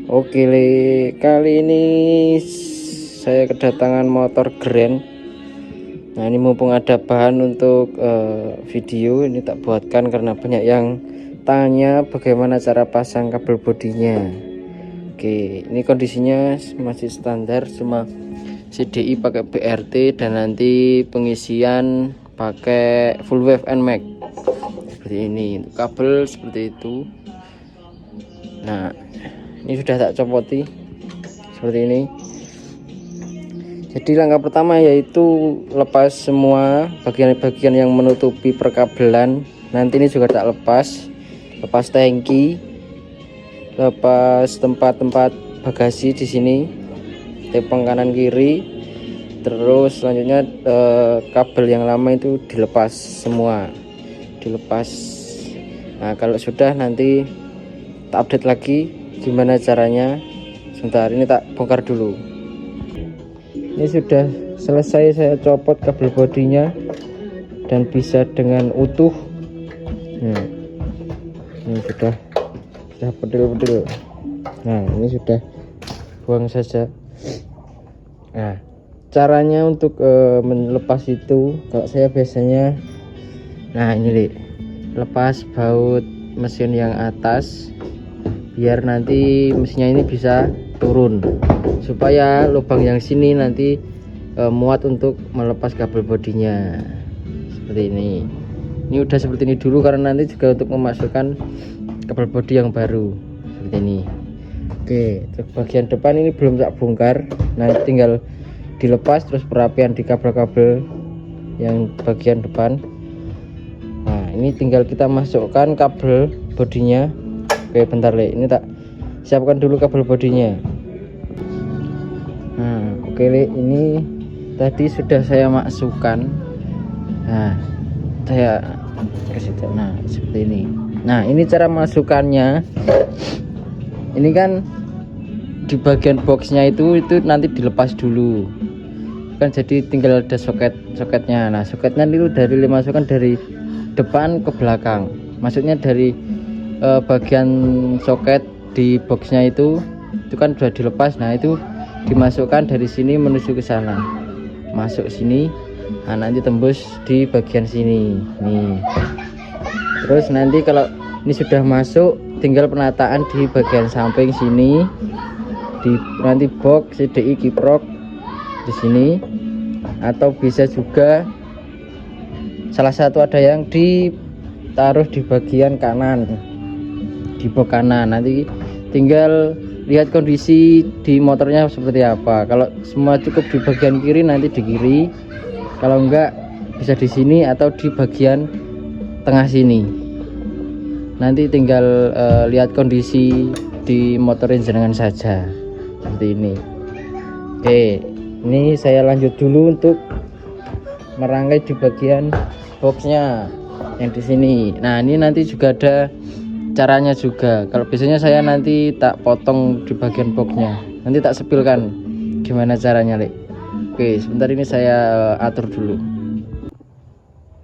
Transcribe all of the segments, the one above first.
Oke, kali ini saya kedatangan motor Grand. Nah, ini mumpung ada bahan untuk video, ini tak buatkan karena banyak yang tanya bagaimana cara pasang kabel bodinya. Oke, ini kondisinya masih standar, cuma CDI pakai BRT dan nanti pengisian pakai full wave NMAX seperti ini. Untuk kabel seperti itu. Nah, ini sudah tak copoti seperti ini. Jadi langkah pertama yaitu lepas semua bagian-bagian yang menutupi perkabelan. Nanti ini juga tak lepas tangki, lepas tempat-tempat bagasi di sini, tepung kanan kiri. Terus selanjutnya kabel yang lama itu dilepas semua, Nah, kalau sudah nanti tak update lagi gimana caranya. Sebentar, ini tak bongkar dulu. Ini sudah selesai saya copot kabel bodinya dan bisa dengan utuh. Ini sudah pedil-pedil. Nah, ini sudah buang saja. Nah, caranya untuk melepas itu, kalau saya biasanya, nah ini lepas baut mesin yang atas biar nanti mesinnya ini bisa turun, supaya lubang yang sini nanti muat untuk melepas kabel bodinya seperti ini. Ini udah seperti ini dulu karena nanti juga untuk memasukkan kabel bodi yang baru seperti ini. Oke, untuk bagian depan ini belum tak bongkar, nanti tinggal dilepas terus perapian di kabel-kabel yang bagian depan. Nah, ini tinggal kita masukkan kabel bodinya. Oke, bentar ini tak siapkan dulu kabel bodinya. Nah, oke ini tadi sudah saya masukkan. Nah, saya kasih tahu. Nah, seperti ini. Nah, ini cara masukkannya. Ini kan di bagian boxnya itu nanti dilepas dulu. Kan jadi tinggal ada soketnya. Nah, soketnya itu dimasukkan dari depan ke belakang. Maksudnya dari bagian soket di boxnya itu kan sudah dilepas. Nah, itu dimasukkan dari sini menuju ke sana, masuk sini. Nah, nanti tembus di bagian sini nih. Terus nanti kalau ini sudah masuk, tinggal penataan di bagian samping sini, di nanti box CDI kiprok di sini, atau bisa juga salah satu ada yang ditaruh di bagian kanan, di box kanan. Nanti tinggal lihat kondisi di motornya seperti apa. Kalau semua cukup di bagian kiri, nanti di kiri. Kalau enggak, bisa di sini atau di bagian tengah sini. Nanti tinggal lihat kondisi di motorin jenengan saja seperti ini. Oke, ini saya lanjut dulu untuk merangkai di bagian boxnya yang di sini. Nah, ini nanti juga ada caranya juga. Kalau biasanya saya nanti tak potong di bagian boxnya, nanti tak sepilkan gimana caranya, Oke, sebentar ini saya atur dulu.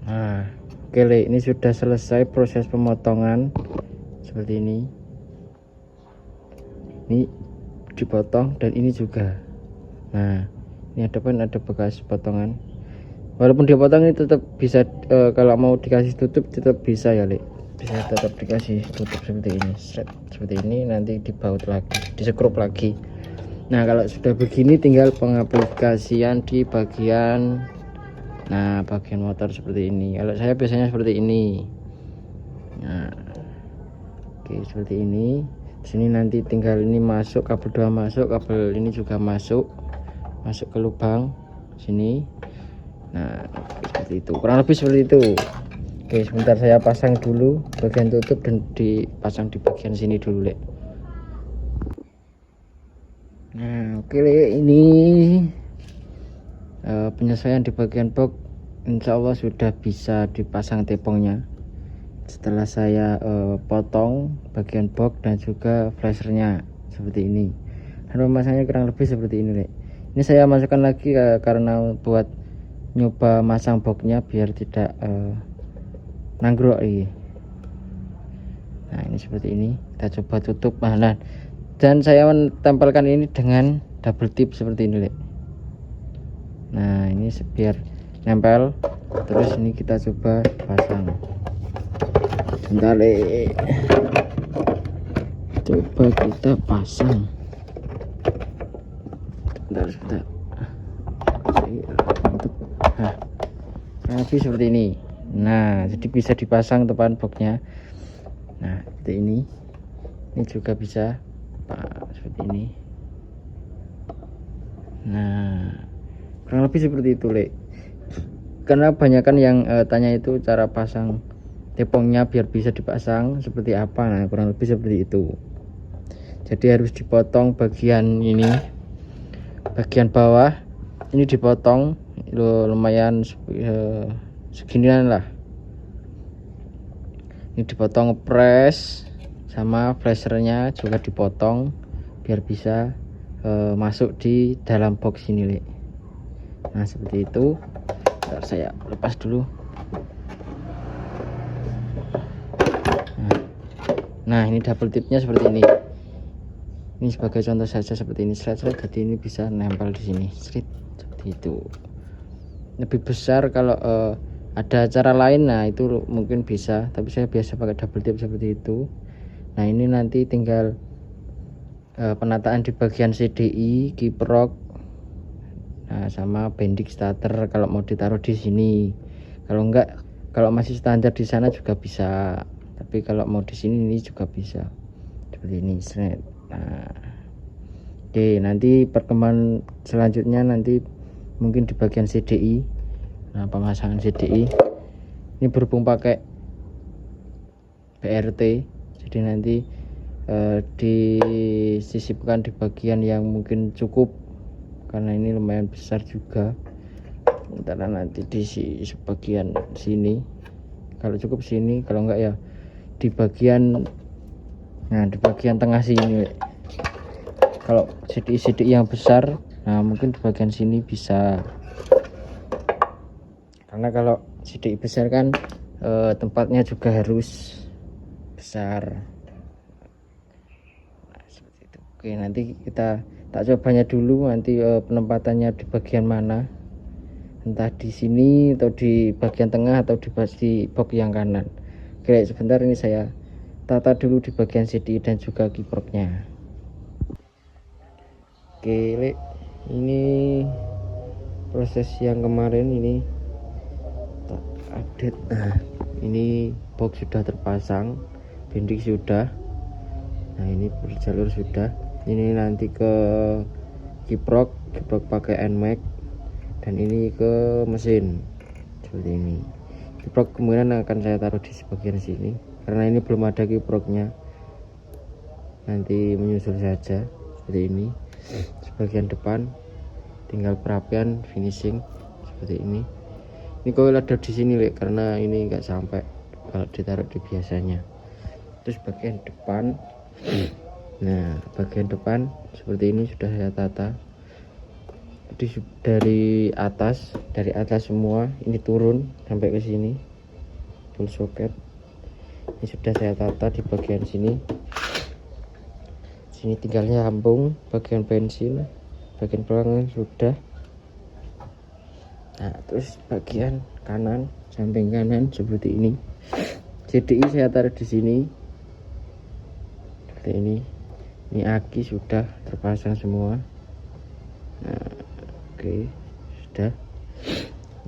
Nah, oke, ini sudah selesai proses pemotongan seperti ini. Ini dipotong dan ini juga. Nah, ini ada bekas potongan. Walaupun dipotong ini tetap bisa, kalau mau dikasih tutup tetap bisa ya, bisa tetap dikasih tutup seperti ini, seperti ini. Nanti dibaut lagi, disekrup lagi. Nah, kalau sudah begini tinggal pengaplikasian di bagian bagian motor seperti ini. Kalau saya biasanya seperti ini. Nah, oke, seperti ini. Sini nanti tinggal ini masuk, kabel 2 masuk, kabel ini juga masuk ke lubang sini. Nah, seperti itu, kurang lebih seperti itu. Oke, sebentar saya pasang dulu bagian tutup dan dipasang di bagian sini dulu, Nah, oke, ini penyesuaian di bagian box insya Allah sudah bisa dipasang tepungnya setelah saya potong bagian box dan juga flashernya seperti ini. Dan memasangnya kurang lebih seperti ini, Ini saya masukkan lagi karena buat nyoba masang boxnya biar tidak nanggrok. Nah, ini seperti ini, kita coba tutup. Nah, dan saya menempelkan ini dengan double tip seperti ini, Lek. Nah, ini biar nempel. Terus ini kita coba pasang. Bentar, Lek. Coba kita pasang. Bentar. Nah, rapi seperti ini. Nah, jadi bisa dipasang depan boxnya. Nah, seperti ini. Ini juga bisa seperti ini. Nah, kurang lebih seperti itu, Lek. Karena banyakan yang tanya itu cara pasang tepungnya biar bisa dipasang seperti apa. Nah, kurang lebih seperti itu. Jadi harus dipotong bagian ini, bagian bawah ini dipotong lumayan seginian lah. Ini dipotong press sama flashernya juga dipotong biar bisa masuk di dalam box ini, Lek. Nah, seperti itu. Bentar, saya lepas dulu. Nah, ini double tipnya seperti ini. Ini sebagai contoh saja seperti ini, seret-seret, jadi ini bisa nempel di sini, seret, seperti itu. Lebih besar kalau ada cara lain, nah itu mungkin bisa, tapi saya biasa pakai double tip seperti itu. Nah, ini nanti tinggal penataan di bagian CDI, kiprok, nah sama bending starter kalau mau ditaruh di sini. Kalau enggak, kalau masih standar di sana juga bisa, tapi kalau mau di sini ini juga bisa seperti ini, seret. Nah, oke, nanti perkembangan selanjutnya nanti mungkin di bagian CDI. Nah, pemasangan CDI ini berhubung pakai BRT, jadi nanti disisipkan di bagian yang mungkin cukup, karena ini lumayan besar juga. Sementara nanti di sebagian sini, kalau cukup sini, kalau enggak ya di bagian, nah di bagian tengah sini. Kalau CDI yang besar, nah mungkin di bagian sini bisa, karena kalau CDI besar kan tempatnya juga harus besar. Nah, seperti itu. Oke, nanti kita tak cobanya dulu, nanti penempatannya di bagian mana, entah di sini atau di bagian tengah atau di box yang kanan. Oke, sebentar, ini saya tata dulu di bagian CDI dan juga kiproknya. Oke, Lek, ini proses yang kemarin ini tak update. Nah, ini box sudah terpasang, bending sudah, nah ini berjalur sudah. Ini nanti ke kiprok pakai NMAX, dan ini ke mesin seperti ini. Kiprok kemudian akan saya taruh di bagian sini karena ini belum ada kiproknya, nanti menyusul saja seperti ini. Sebagian depan tinggal perapian finishing seperti ini. Ini coil ada di sini, Lek, karena ini enggak sampai kalau ditaruh di biasanya. Terus bagian depan, nah bagian depan seperti ini sudah saya tata. Dari atas semua ini turun sampai ke sini full socket. Ini sudah saya tata di bagian sini. Sini tinggalnya sambung bagian bensin, bagian belakang sudah. Nah, terus bagian kanan, samping kanan seperti ini. CDI saya taruh di sini seperti ini. Ini aki sudah terpasang semua. Nah, oke, sudah.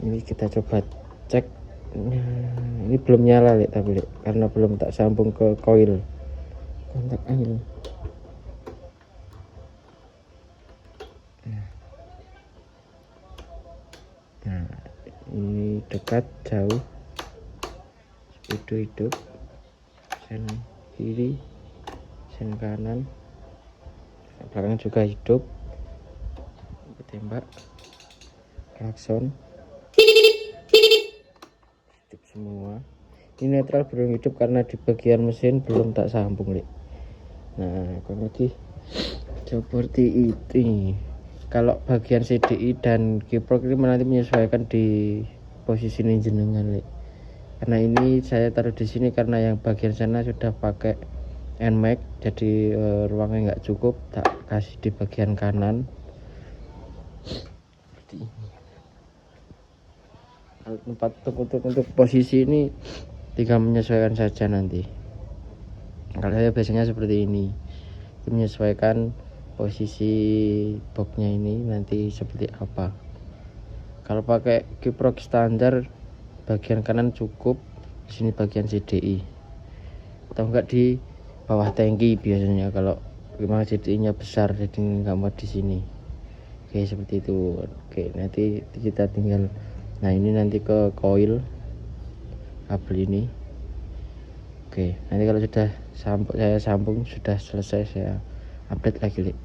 Ini kita coba cek. Nah, ini belum nyala, Lek, tapi Lek, karena belum tak sambung ke coil kontak angin. Nah, ini dekat, jauh, speedo hidup, sen kiri, sen kanan, belakang juga hidup, tembak, klakson hidup semua. Ini netral belum hidup karena di bagian mesin belum tak sambung, Lek. Nah, kalau lagi seperti itu. Kalau bagian CDI dan kiprok ini nanti menyesuaikan di posisi ini jenengan, Lek. Karena ini saya taruh di sini karena yang bagian sana sudah pakai NMAX, jadi ruangnya nggak cukup, tak kasih di bagian kanan seperti ini. Kalau tempat untuk posisi ini tinggal menyesuaikan saja nanti. Kalau saya biasanya seperti ini, menyesuaikan posisi boxnya ini nanti seperti apa. Kalau pakai kiprok standar, bagian kanan cukup, sini bagian CDI, atau enggak di bawah tangki biasanya kalau memang CDI nya besar jadi nggak mau di sini. Oke, seperti itu. Oke, nanti kita tinggal, nah ini nanti ke coil kabel ini. Oke, nanti kalau sudah saya sambung sudah selesai, saya update lagi.